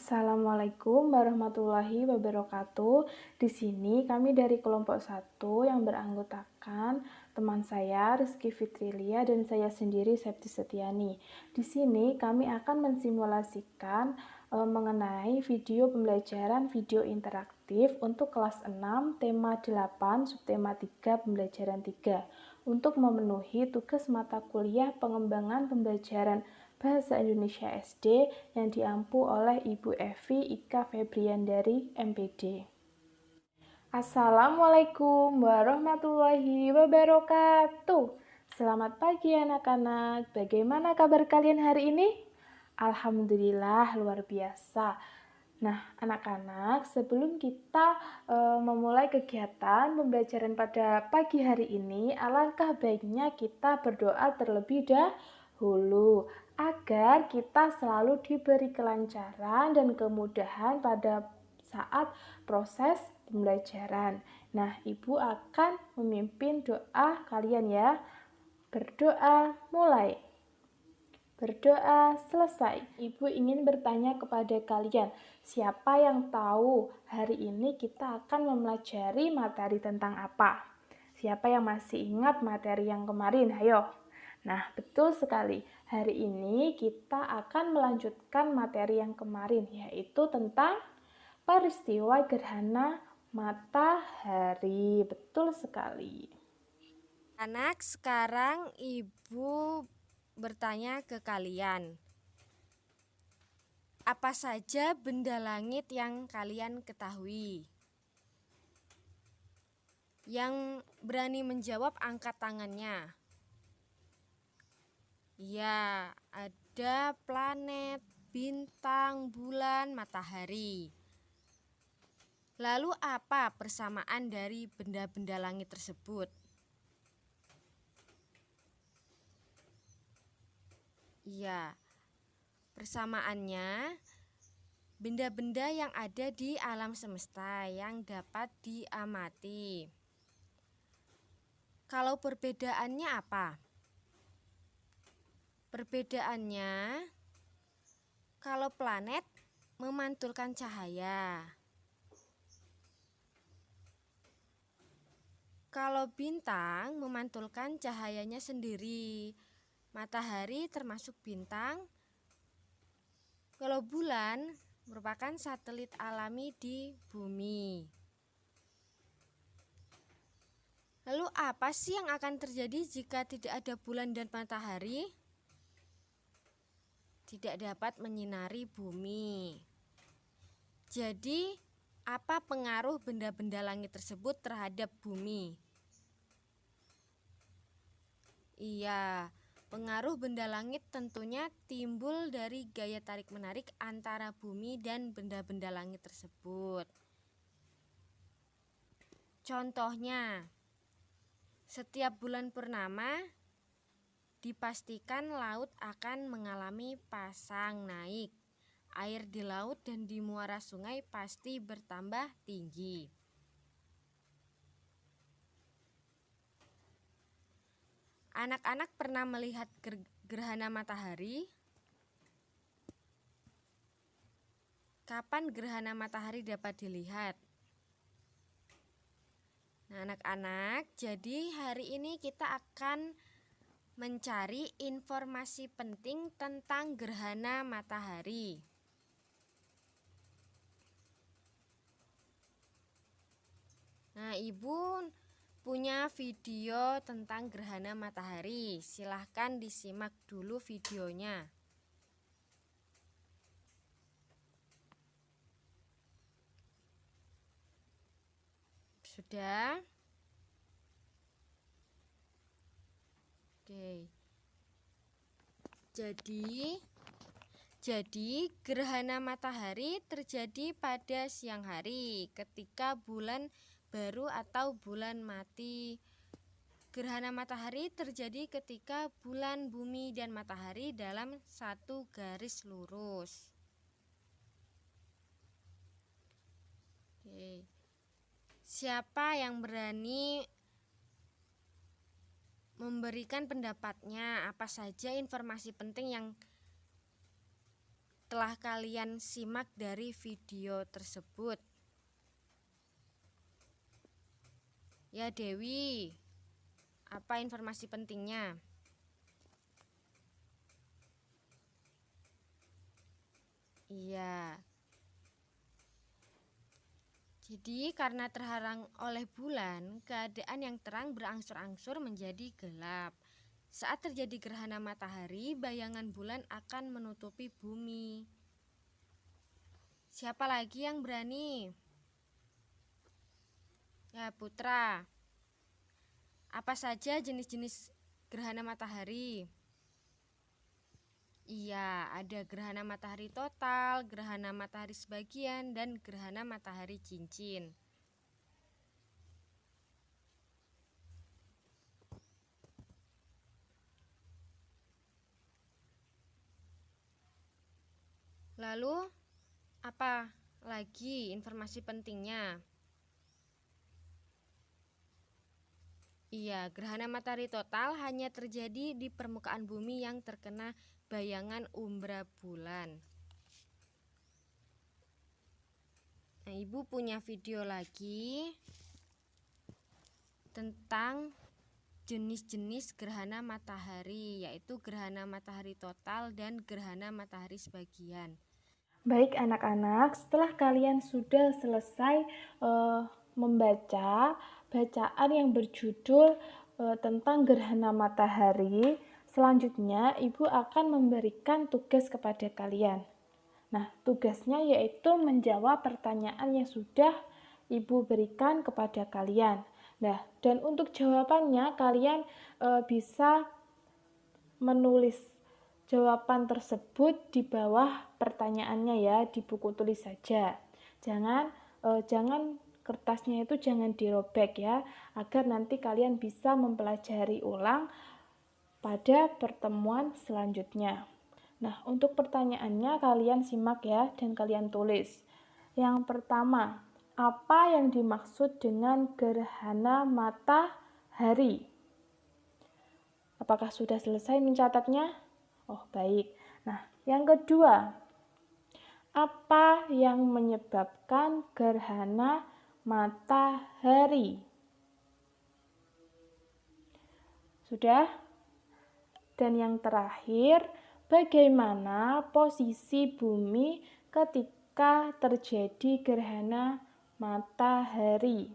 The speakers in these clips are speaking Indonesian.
Assalamualaikum warahmatullahi wabarakatuh. Di sini kami dari kelompok 1 yang beranggotakan teman saya Rizky Fitrilia dan saya sendiri Septi Setiani. Di sini kami akan mensimulasikan mengenai video pembelajaran video interaktif untuk kelas 6, tema 8, subtema 3, pembelajaran 3 untuk memenuhi tugas mata kuliah pengembangan pembelajaran Bahasa Indonesia SD yang diampu oleh Ibu Evi Ika Febriandari MPD. Assalamualaikum warahmatullahi wabarakatuh. Selamat pagi anak-anak. Bagaimana kabar kalian hari ini? Alhamdulillah luar biasa. Nah, anak-anak, sebelum kita memulai kegiatan pembelajaran pada pagi hari ini, alangkah baiknya kita berdoa terlebih dahulu agar kita selalu diberi kelancaran dan kemudahan pada saat proses pembelajaran. Nah, Ibu akan memimpin doa kalian ya. Berdoa mulai. Berdoa selesai. Ibu ingin bertanya kepada kalian, siapa yang tahu hari ini kita akan mempelajari materi tentang apa? Siapa yang masih ingat materi yang kemarin? Ayo. Nah, betul sekali. Hari ini kita akan melanjutkan materi yang kemarin, yaitu tentang peristiwa gerhana matahari. Betul sekali. Anak, sekarang Ibu bertanya ke kalian. Apa saja benda langit yang kalian ketahui? Yang berani menjawab angkat tangannya. Ya, ada planet, bintang, bulan, matahari. Lalu apa persamaan dari benda-benda langit tersebut? Ya, persamaannya benda-benda yang ada di alam semesta yang dapat diamati. Kalau perbedaannya apa? Perbedaannya, kalau planet memantulkan cahaya. Kalau bintang memantulkan cahayanya sendiri. Matahari termasuk bintang. Kalau bulan merupakan satelit alami di bumi. Lalu apa sih yang akan terjadi jika tidak ada bulan dan matahari? Tidak dapat menyinari bumi. Jadi, apa pengaruh benda-benda langit tersebut terhadap bumi? Iya, pengaruh benda langit tentunya timbul dari gaya tarik-menarik antara bumi dan benda-benda langit tersebut. Contohnya, setiap bulan purnama dipastikan laut akan mengalami pasang naik. Air di laut dan di muara sungai pasti bertambah tinggi. Anak-anak pernah melihat gerhana matahari? Kapan gerhana matahari dapat dilihat? Nah, anak-anak, jadi hari ini kita akan mencari informasi penting tentang gerhana matahari. Nah, Ibu punya video tentang gerhana matahari. Silahkan disimak dulu videonya. Sudah? Oke. Jadi gerhana matahari terjadi pada siang hari ketika bulan baru atau bulan mati. Gerhana matahari terjadi ketika bulan, bumi, dan matahari dalam satu garis lurus. Oke. Siapa yang berani memberikan pendapatnya? Apa saja informasi penting yang telah kalian simak dari video tersebut. Ya Dewi, apa informasi pentingnya? Iya. Jadi karena terhalang oleh bulan, keadaan yang terang berangsur-angsur menjadi gelap. Saat terjadi gerhana matahari, bayangan bulan akan menutupi bumi. Siapa lagi yang berani? Ya, Putra. Apa saja jenis-jenis gerhana matahari? Iya, ada gerhana matahari total, gerhana matahari sebagian, dan gerhana matahari cincin. Lalu, apa lagi informasi pentingnya? Iya, gerhana matahari total hanya terjadi di permukaan bumi yang terkena bayangan umbra bulan. Nah, Ibu punya video lagi tentang jenis-jenis gerhana matahari, yaitu gerhana matahari total dan gerhana matahari sebagian. Baik anak-anak, setelah kalian sudah selesai membaca bacaan yang berjudul tentang gerhana matahari, selanjutnya Ibu akan memberikan tugas kepada kalian. Nah, tugasnya yaitu menjawab pertanyaan yang sudah Ibu berikan kepada kalian. Nah, dan untuk jawabannya kalian bisa menulis jawaban tersebut di bawah pertanyaannya ya, di buku tulis saja. Jangan kertasnya itu jangan dirobek ya, agar nanti kalian bisa mempelajari ulang pada pertemuan selanjutnya. Nah, untuk pertanyaannya kalian simak ya dan kalian tulis. Yang pertama, apa yang dimaksud dengan gerhana matahari? Apakah sudah selesai mencatatnya? Oh, baik. Nah, yang kedua, apa yang menyebabkan gerhana matahari? Sudah? Dan yang terakhir, bagaimana posisi bumi ketika terjadi gerhana matahari?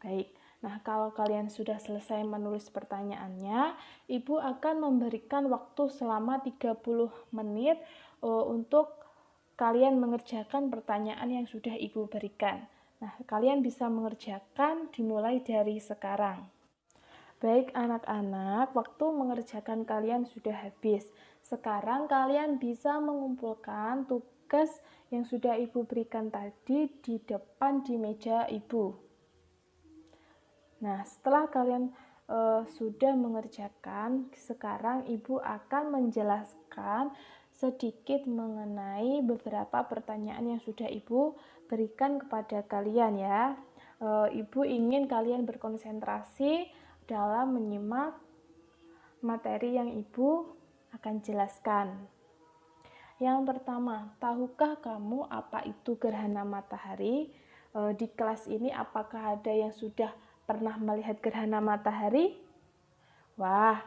Baik. Nah, kalau kalian sudah selesai menulis pertanyaannya, Ibu akan memberikan waktu selama 30 menit untuk kalian mengerjakan pertanyaan yang sudah Ibu berikan. Nah, kalian bisa mengerjakan dimulai dari sekarang. Baik anak-anak, waktu mengerjakan kalian sudah habis. Sekarang kalian bisa mengumpulkan tugas yang sudah Ibu berikan tadi di depan di meja Ibu. Nah, setelah kalian sudah mengerjakan, sekarang Ibu akan menjelaskan sedikit mengenai beberapa pertanyaan yang sudah Ibu berikan kepada kalian ya. Ibu ingin kalian berkonsentrasi dalam menyimak materi yang Ibu akan jelaskan. Yang pertama, tahukah kamu apa itu gerhana matahari? Di kelas ini apakah ada yang sudah pernah melihat gerhana matahari? Wah,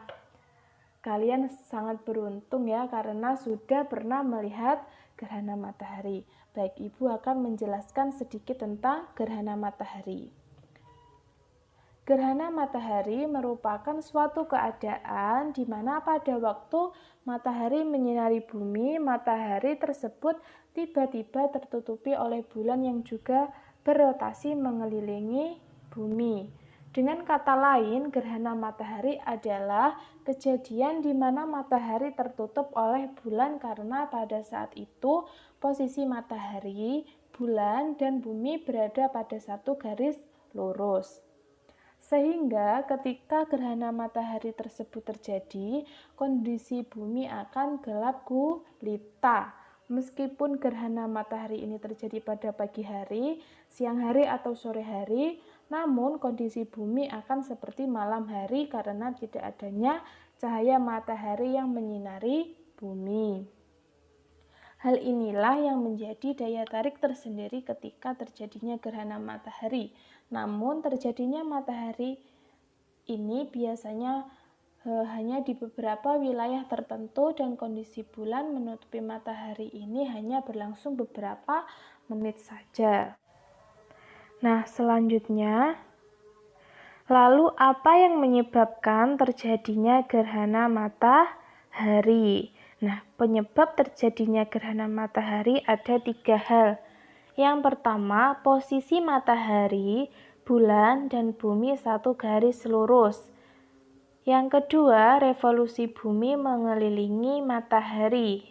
kalian sangat beruntung ya karena sudah pernah melihat gerhana matahari. Baik, Ibu akan menjelaskan sedikit tentang gerhana matahari. Gerhana matahari merupakan suatu keadaan di mana pada waktu matahari menyinari bumi, matahari tersebut tiba-tiba tertutupi oleh bulan yang juga berotasi mengelilingi bumi. Dengan kata lain, gerhana matahari adalah kejadian di mana matahari tertutup oleh bulan karena pada saat itu posisi matahari, bulan, dan bumi berada pada satu garis lurus. Sehingga ketika gerhana matahari tersebut terjadi, kondisi bumi akan gelap gulita. Meskipun gerhana matahari ini terjadi pada pagi hari, siang hari, atau sore hari, namun kondisi bumi akan seperti malam hari karena tidak adanya cahaya matahari yang menyinari bumi. Hal inilah yang menjadi daya tarik tersendiri ketika terjadinya gerhana matahari. Namun terjadinya matahari ini biasanya hanya di beberapa wilayah tertentu dan kondisi bulan menutupi matahari ini hanya berlangsung beberapa menit saja. Nah, selanjutnya, lalu apa yang menyebabkan terjadinya gerhana matahari? Nah, penyebab terjadinya gerhana matahari ada 3 hal. Yang pertama, posisi matahari, bulan, dan bumi satu garis lurus. Yang kedua, revolusi bumi mengelilingi matahari.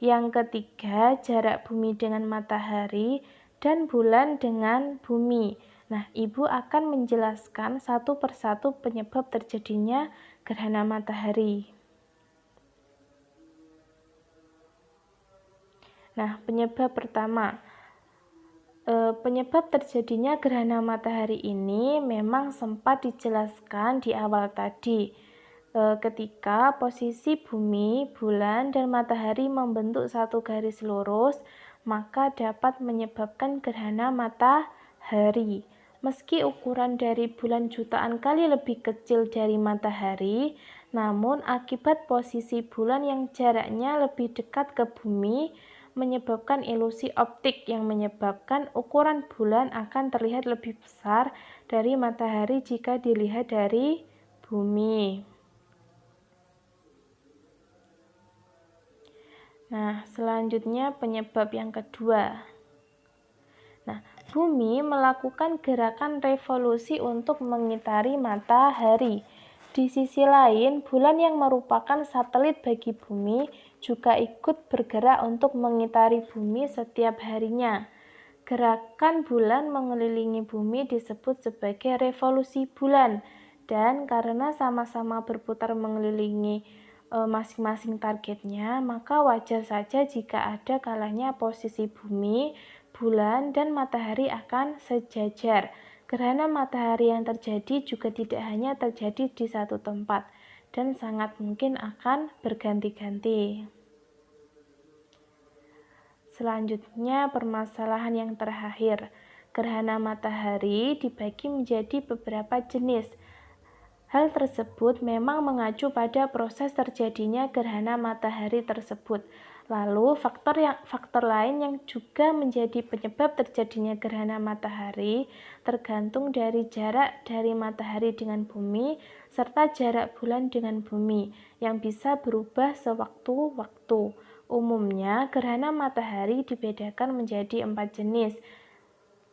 Yang ketiga, jarak bumi dengan matahari dan bulan dengan bumi. Nah, Ibu akan menjelaskan satu persatu penyebab terjadinya gerhana matahari. Nah, penyebab pertama. Penyebab terjadinya gerhana matahari ini memang sempat dijelaskan di awal tadi, ketika posisi bumi, bulan, dan matahari membentuk satu garis lurus, maka dapat menyebabkan gerhana matahari. Meski ukuran dari bulan jutaan kali lebih kecil dari matahari, namun akibat posisi bulan yang jaraknya lebih dekat ke bumi, menyebabkan ilusi optik yang menyebabkan ukuran bulan akan terlihat lebih besar dari matahari jika dilihat dari bumi. Nah, selanjutnya penyebab yang kedua. Nah, bumi melakukan gerakan revolusi untuk mengitari matahari. Di sisi lain, bulan yang merupakan satelit bagi bumi juga ikut bergerak untuk mengitari bumi setiap harinya. Gerakan bulan mengelilingi bumi disebut sebagai revolusi bulan, dan karena sama-sama berputar mengelilingi masing-masing targetnya, maka wajar saja jika ada kalanya posisi bumi, bulan, dan matahari akan sejajar. Gerhana matahari yang terjadi juga tidak hanya terjadi di satu tempat, dan sangat mungkin akan berganti-ganti. Selanjutnya, permasalahan yang terakhir. Gerhana matahari dibagi menjadi beberapa jenis. Hal tersebut memang mengacu pada proses terjadinya gerhana matahari tersebut. Lalu, faktor lain yang juga menjadi penyebab terjadinya gerhana matahari tergantung dari jarak dari matahari dengan bumi serta jarak bulan dengan bumi yang bisa berubah sewaktu-waktu. Umumnya, gerhana matahari dibedakan menjadi 4 jenis,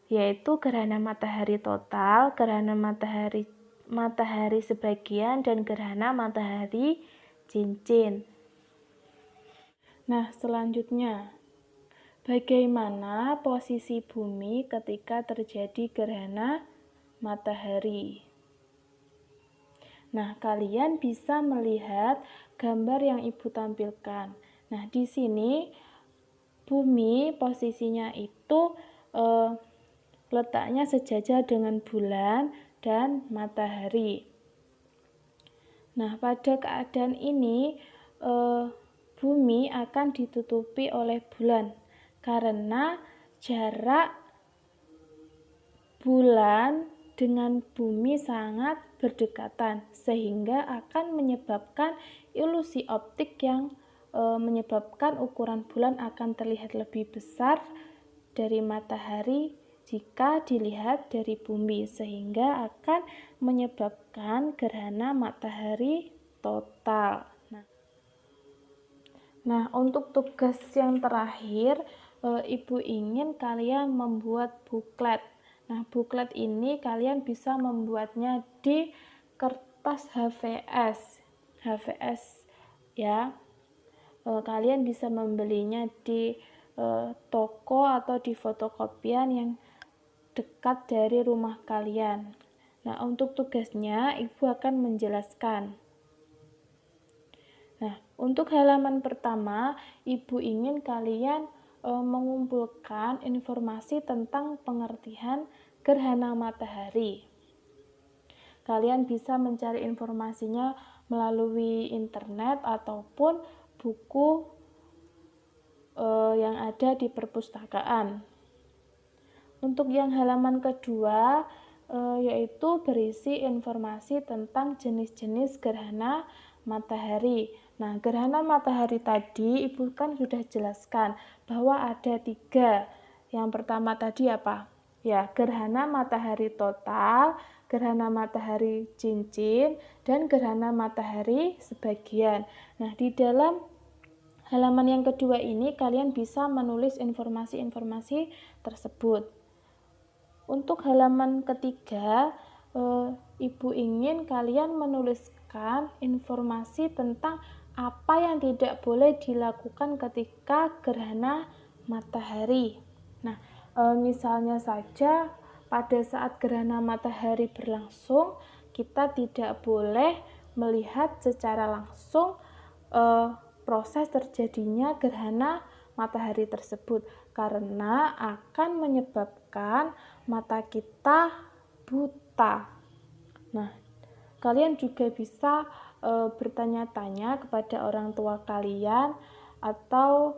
yaitu gerhana matahari total, gerhana matahari sebagian, dan gerhana matahari cincin. Nah, selanjutnya, bagaimana posisi bumi ketika terjadi gerhana matahari? Nah, kalian bisa melihat gambar yang Ibu tampilkan. Nah, di sini bumi posisinya itu letaknya sejajar dengan bulan dan matahari. Nah, pada keadaan ini bumi akan ditutupi oleh bulan karena jarak bulan dengan bumi sangat berdekatan sehingga akan menyebabkan ilusi optik yang menyebabkan ukuran bulan akan terlihat lebih besar dari matahari jika dilihat dari bumi sehingga akan menyebabkan gerhana matahari total. Nah, untuk tugas yang terakhir, Ibu ingin kalian membuat buklet. Nah, buklet ini kalian bisa membuatnya di kertas HVS ya. Kalian bisa membelinya di toko atau di fotokopian yang dekat dari rumah kalian. Nah, untuk tugasnya Ibu akan menjelaskan. Nah, untuk halaman pertama, Ibu ingin kalian mengumpulkan informasi tentang pengertian gerhana matahari. Kalian bisa mencari informasinya melalui internet ataupun buku yang ada di perpustakaan. Untuk yang halaman kedua, yaitu berisi informasi tentang jenis-jenis gerhana matahari. Nah, gerhana matahari tadi Ibu kan sudah jelaskan bahwa ada 3. Yang pertama tadi apa? Ya, gerhana matahari total, gerhana matahari cincin, dan gerhana matahari sebagian. Nah, di dalam halaman yang kedua ini kalian bisa menulis informasi-informasi tersebut. Untuk halaman ketiga, Ibu ingin kalian menuliskan informasi tentang apa yang tidak boleh dilakukan ketika gerhana matahari. Nah, misalnya saja pada saat gerhana matahari berlangsung, kita tidak boleh melihat secara langsung proses terjadinya gerhana matahari tersebut karena akan menyebabkan mata kita buta. Nah, kalian juga bisa bertanya-tanya kepada orang tua kalian atau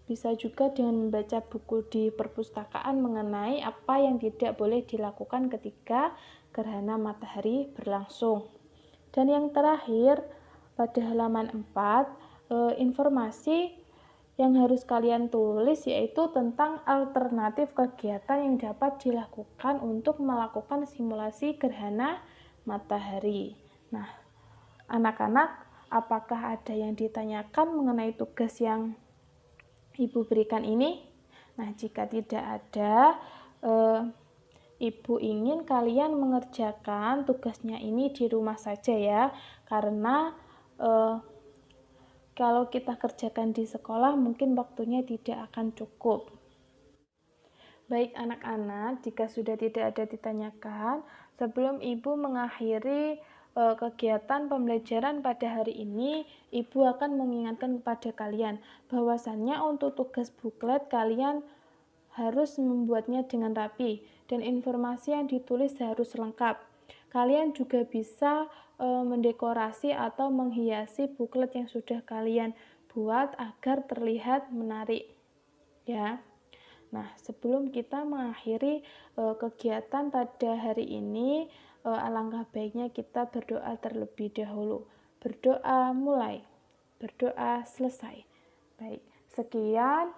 bisa juga dengan membaca buku di perpustakaan mengenai apa yang tidak boleh dilakukan ketika gerhana matahari berlangsung. Dan yang terakhir, pada halaman 4, informasi yang harus kalian tulis yaitu tentang alternatif kegiatan yang dapat dilakukan untuk melakukan simulasi gerhana matahari. Nah, anak-anak, apakah ada yang ditanyakan mengenai tugas yang Ibu berikan ini? Nah, jika tidak ada, Ibu ingin kalian mengerjakan tugasnya ini di rumah saja ya, karena kalau kita kerjakan di sekolah mungkin waktunya tidak akan cukup. Baik anak-anak, jika sudah tidak ada ditanyakan, sebelum Ibu mengakhiri kegiatan pembelajaran pada hari ini, Ibu akan mengingatkan kepada kalian bahwasannya untuk tugas buklet kalian harus membuatnya dengan rapi dan informasi yang ditulis harus lengkap. Kalian juga bisa mendekorasi atau menghiasi buklet yang sudah kalian buat agar terlihat menarik. Ya. Nah, sebelum kita mengakhiri kegiatan pada hari ini, alangkah baiknya kita berdoa terlebih dahulu. Berdoa mulai, berdoa selesai. Baik, sekian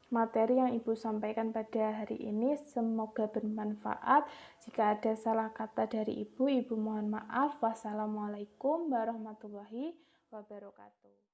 materi yang Ibu sampaikan pada hari ini. Semoga bermanfaat. Jika ada salah kata dari Ibu mohon maaf. Wassalamualaikum warahmatullahi wabarakatuh.